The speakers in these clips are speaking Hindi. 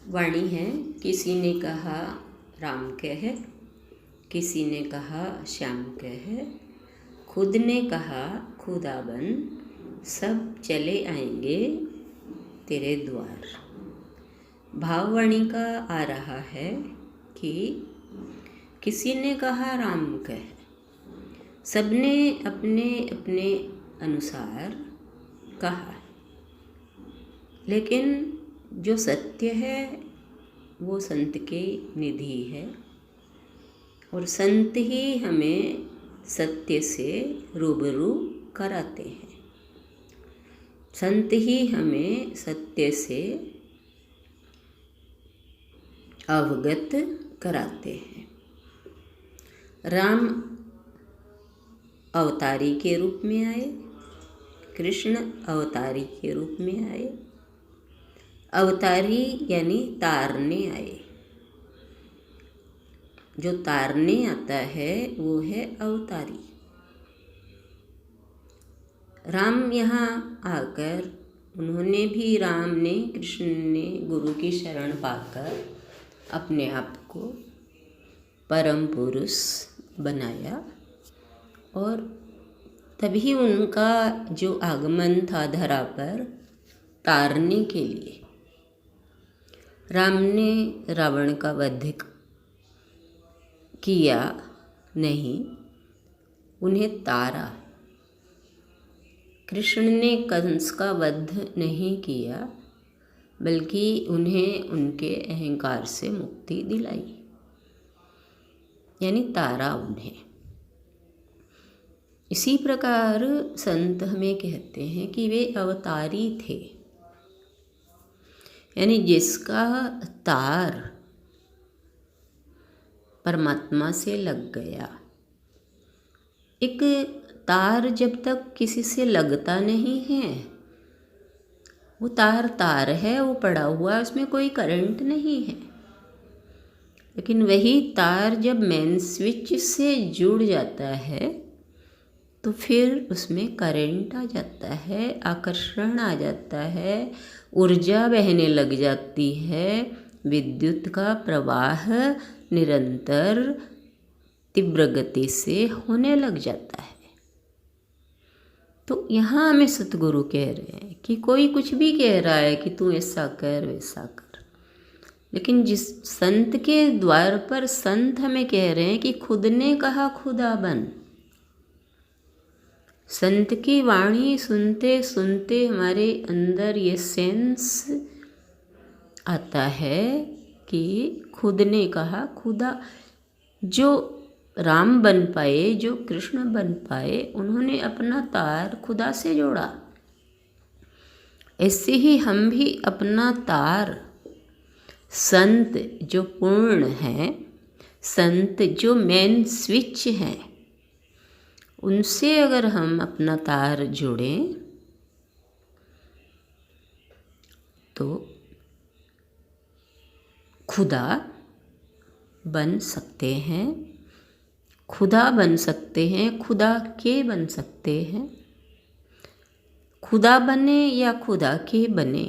वाणी है। किसी ने कहा राम कह, किसी ने कहा श्याम कह, खुद ने कहा खुदा बन, सब चले आएंगे तेरे द्वार। भाववाणी का आ रहा है कि किसी ने कहा राम कह, सबने अपने अपने अनुसार कहा, लेकिन जो सत्य है वो संत की निधि है और संत ही हमें सत्य से रूबरू कराते हैं। संत ही हमें सत्य से अवगत कराते हैं। राम अवतारी के रूप में आए, कृष्ण अवतारी के रूप में आए। अवतारी यानी तारने आए। जो तारने आता है वो है अवतारी। राम यहाँ आकर उन्होंने भी, राम ने, कृष्ण ने गुरु की शरण पाकर अपने आप को परम पुरुष बनाया और तभी उनका जो आगमन था धरा पर तारने के लिए, राम ने रावण का वध किया नहीं, उन्हें तारा। कृष्ण ने कंस का वध नहीं किया, बल्कि उन्हें उनके अहंकार से मुक्ति दिलाई, यानी तारा उन्हें। इसी प्रकार संत हमें कहते हैं कि वे अवतारी थे, यानी जिसका तार परमात्मा से लग गया। एक तार जब तक किसी से लगता नहीं है, वो तार तार है, वो पड़ा हुआ है, उसमें कोई करंट नहीं है। लेकिन वही तार जब मेन स्विच से जुड़ जाता है तो फिर उसमें करंट आ जाता है, आकर्षण आ जाता है, ऊर्जा बहने लग जाती है, विद्युत का प्रवाह निरंतर तीव्र गति से होने लग जाता है। तो यहाँ हमें सतगुरु कह रहे हैं कि कोई कुछ भी कह रहा है कि तू ऐसा कर वैसा कर, लेकिन जिस संत के द्वार पर संत हमें कह रहे हैं कि खुद ने कहा खुदा बन। संत की वाणी सुनते सुनते हमारे अंदर ये सेंस आता है कि खुद ने कहा खुदा। जो राम बन पाए, जो कृष्ण बन पाए, उन्होंने अपना तार खुदा से जोड़ा। ऐसे ही हम भी अपना तार संत जो पूर्ण हैं, संत जो मेन स्विच हैं, उनसे अगर हम अपना तार जोड़ें तो खुदा बन सकते हैं, खुदा बन सकते हैं, खुदा के बन सकते हैं। खुदा बने या खुदा के बने,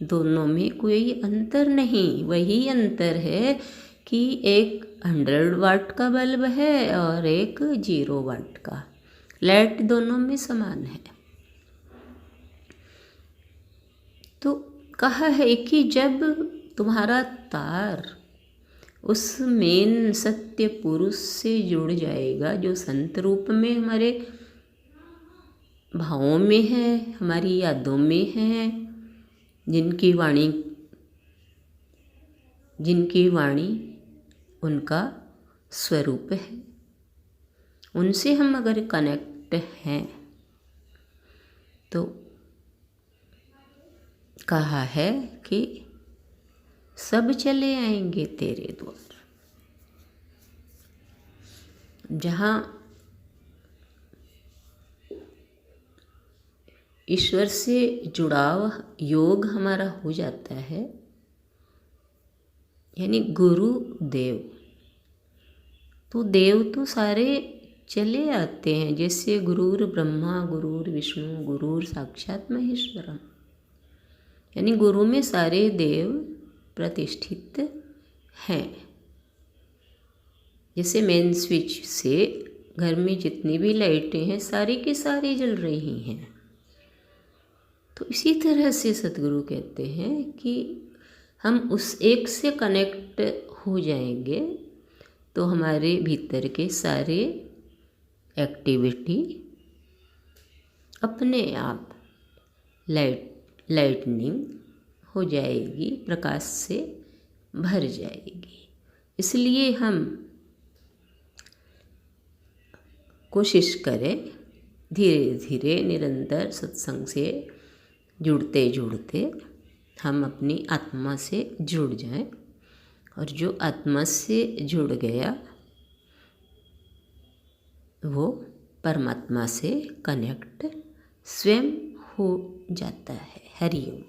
दोनों में कोई अंतर नहीं। वही अंतर है कि एक 100 वाट का बल्ब है और एक 0 वाट का। लाइट दोनों में समान है। तो कहा है कि जब तुम्हारा तार उस मेन सत्य पुरुष से जुड़ जाएगा, जो संत रूप में हमारे भावों में है, हमारी यादों में है, जिनकी वाणी उनका स्वरूप है, उनसे हम अगर कनेक्ट हैं तो कहा है कि सब चले आएंगे तेरे द्वार। जहाँ ईश्वर से जुड़ाव योग हमारा हो जाता है, यानी गुरु देव, तो देव तो सारे चले आते हैं। जैसे गुरुर ब्रह्मा गुरुर विष्णु गुरुर साक्षात महेश्वरम, यानी गुरु में सारे देव प्रतिष्ठित हैं। जैसे मेन स्विच से घर में जितनी भी लाइटें हैं सारी की सारी जल रही हैं। तो इसी तरह से सतगुरु कहते हैं कि हम उस एक से कनेक्ट हो जाएंगे तो हमारे भीतर के सारे एक्टिविटी अपने आप लाइटनिंग हो जाएगी, प्रकाश से भर जाएगी। इसलिए हम कोशिश करें धीरे धीरे निरंतर सत्संग से जुड़ते जुड़ते हम अपनी आत्मा से जुड़ जाएं, और जो आत्मा से जुड़ गया वो परमात्मा से कनेक्ट स्वयं हो जाता है। हरि ओम।